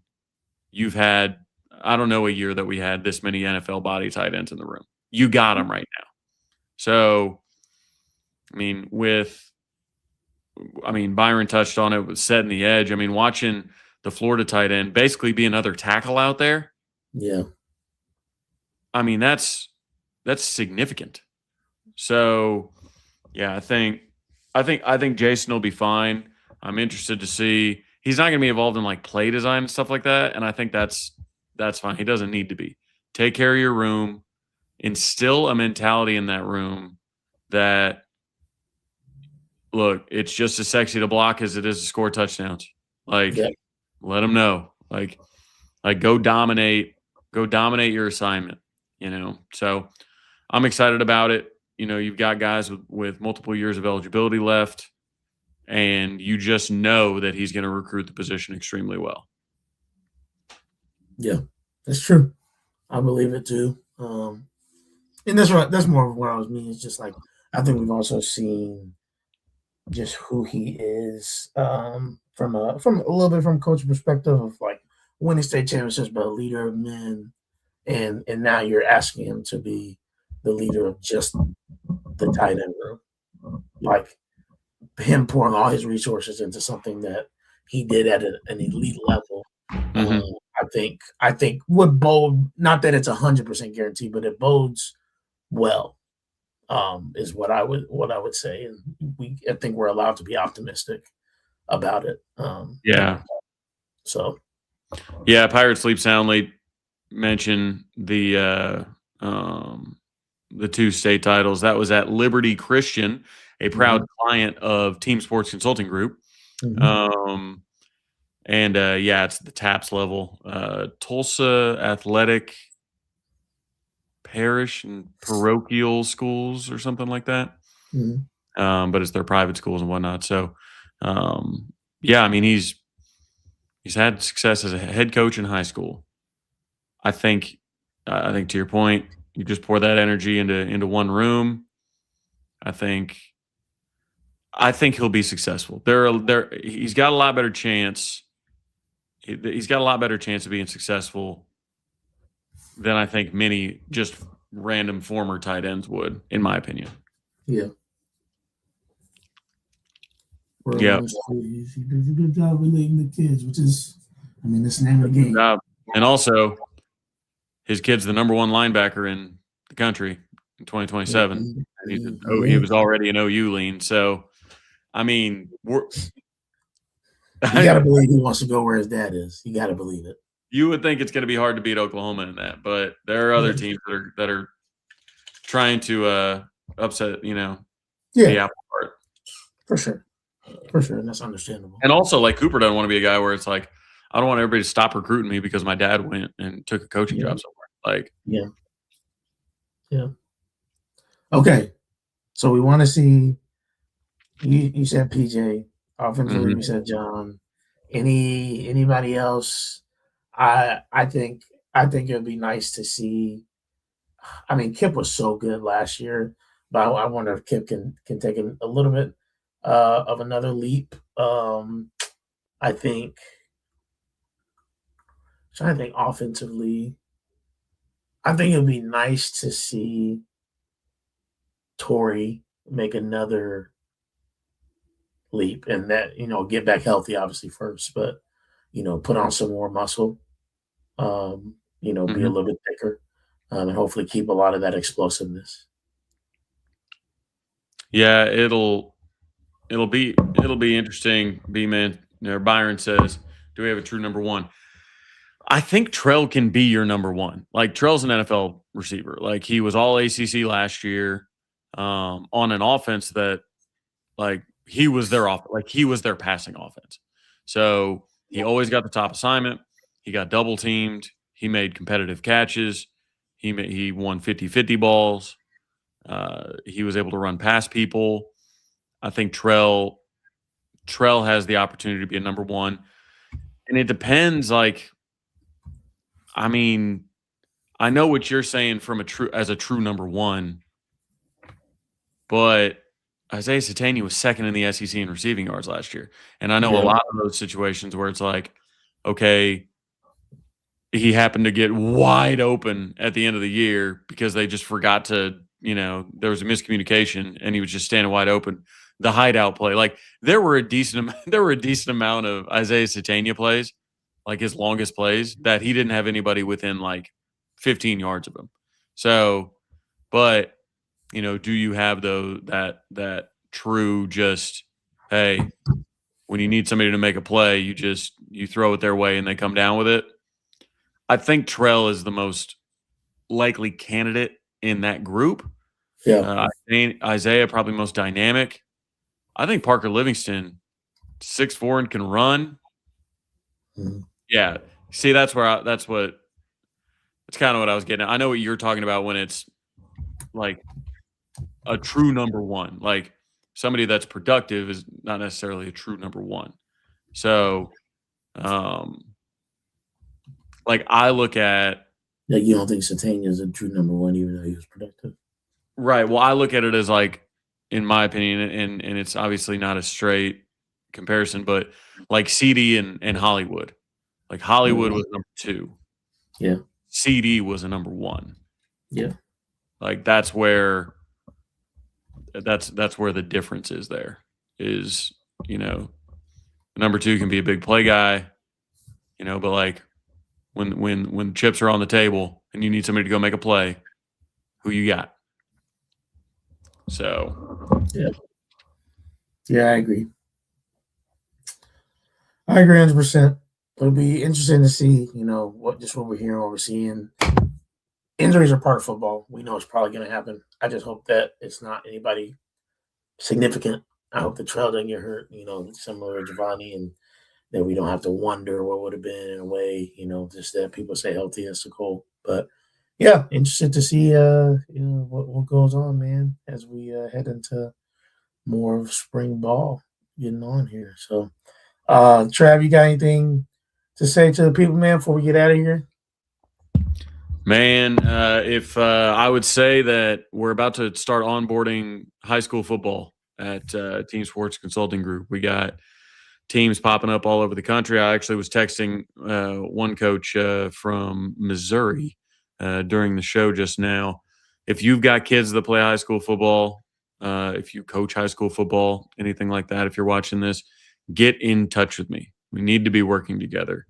you've had. I don't know a year that we had this many NFL body tight ends in the room. You got them right now. So, I mean, Byron touched on it with setting the edge. I mean, watching the Florida tight end basically be another tackle out there. Yeah. I mean, that's significant. So, yeah, I think I think Jason will be fine. I'm interested to see. He's not going to be involved in like play design and stuff like that, and I think that's fine. He doesn't need to be. Take care of your room, instill a mentality in that room that look, it's just as sexy to block as it is to score touchdowns. Like, Yeah. let them know. Like go dominate your assignment. So I'm excited about it. You've got guys with multiple years of eligibility left, and you just know that he's going to recruit the position extremely well. Yeah, that's true. I believe it too. And that's more of what I was meaning. It's just like I think we've also seen just who he is from a little bit from coach perspective of like winning state championships, but a leader of men, and now you're asking him to be the leader of just the tight end room, like him pouring all his resources into something that he did at an elite level. Mm-hmm. I think would bode, not that it's 100% guaranteed, but it bodes well. Is what I would say, and I think we're allowed to be optimistic about it. Yeah. So Yeah. Pirates Sleep Soundly mentioned the two state titles. That was at Liberty Christian, a proud client of Team Sports Consulting Group. mhm. And yeah, it's the TAPS level. Tulsa Athletic Parish and Parochial Schools or something like that. Mhm. But it's their private schools and whatnot. So, yeah, I mean, he's had success as a head coach in high school. I think to your point, you just pour that energy into one room. I think he'll be successful. He's got a lot better chance. He's got a lot better chance of being successful than I think many just random former tight ends would, in my opinion. Yeah. Yeah. He does a good job relating to kids, which is, I mean, that's the name of the game. And also, his kid's the number one linebacker in the country in 2027. He was already an OU lean. So, I mean, you got to believe he wants to go where his dad is. You got to believe it. You would think it's going to be hard to beat Oklahoma in that, but there are other teams that are trying to upset, the apple cart. For sure, and that's understandable. And also, like, Cooper doesn't want to be a guy where it's like, I don't want everybody to stop recruiting me because my dad went and took a coaching job somewhere. Like, yeah. Okay, so we want to see. You said PJ offensively. We said John. Anybody else? I think it'd be nice to see. I mean, Kip was so good last year, but I wonder if Kip can take a little bit of another leap. I think. Trying to think offensively. I think it'd be nice to see Torrey make another leap and that, get back healthy obviously first, but put on some more muscle, be a little bit thicker, and hopefully keep a lot of that explosiveness. Yeah, it'll be interesting. B-Man, Byron says, do we have a true number one? I think Trell can be your number one. Like, Trell's an NFL receiver. Like, he was all ACC last year on an offense that, like, he was their passing offense. So he always got the top assignment. He got double teamed. He made competitive catches. He won 50-50 balls. He was able to run past people. I think Trell has the opportunity to be a number one. And it depends, like, I mean, I know what you're saying as a true number one, but Isaiah Satania was second in the SEC in receiving yards last year. And I know a lot of those situations where it's like, okay, he happened to get wide open at the end of the year because they just forgot to, there was a miscommunication and he was just standing wide open. The hideout play, like, there were a decent amount of Isaiah Satania plays, like his longest plays, that he didn't have anybody within like 15 yards of him. So, but do you have that true just, hey, when you need somebody to make a play, you throw it their way and they come down with it. I think Trell is the most likely candidate in that group. Yeah. I think Isaiah probably most dynamic. I think Parker Livingston, 6'4" and can run. Mhm. Yeah. See, that's kind of what I was getting at. I know what you're talking about when it's like a true number one. Like somebody that's productive is not necessarily a true number one. So, um, like I look at Like you don't think Satania is a true number one, even though he was productive. right. Well, I look at it as like, in my opinion, and it's obviously not a straight comparison, but like CD and Hollywood. Like Hollywood was number 2. Yeah. CD was a number 1. Yeah. Like that's where the difference is there. Is, number 2 can be a big play guy, but like when chips are on the table and you need somebody to go make a play, who you got? So yeah, I agree. I agree 100%. It'll be interesting to see, what we're hearing, what we're seeing. Injuries are part of football. We know it's probably going to happen. I just hope that it's not anybody significant. I hope the trail doesn't get hurt, similar to Giovanni, and that we don't have to wonder what would have been in a way, just that people stay healthy as the goal. But yeah, interested to see, what goes on, man, as we head into more of spring ball getting on here. So, Trav, you got anything to say to the people, man, before we get out of here? man, if I would say that we're about to start onboarding high school football at Team Sports Consulting Group. We got teams popping up all over the country. I actually was texting one coach from Missouri during the show just now. If you've got kids that play high school football, if you coach high school football, anything like that, if you're watching this, get in touch with me. We need to be working together.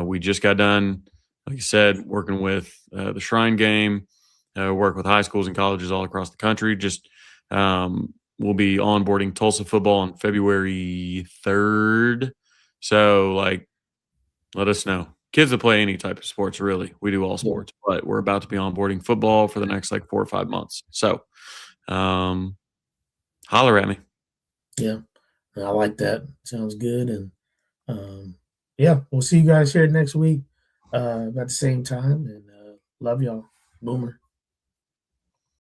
We just got done, like you said, working with the Shrine Game, work with high schools and colleges all across the country. Just we'll be onboarding Tulsa football on February 3rd. So, like, let us know. Kids that play any type of sports, really. We do all sports, but we're about to be onboarding football for the next, 4 or 5 months. So, holler at me. Yeah, I like that. Sounds good. And yeah, we'll see you guys here next week about the same time. And love y'all. Boomer.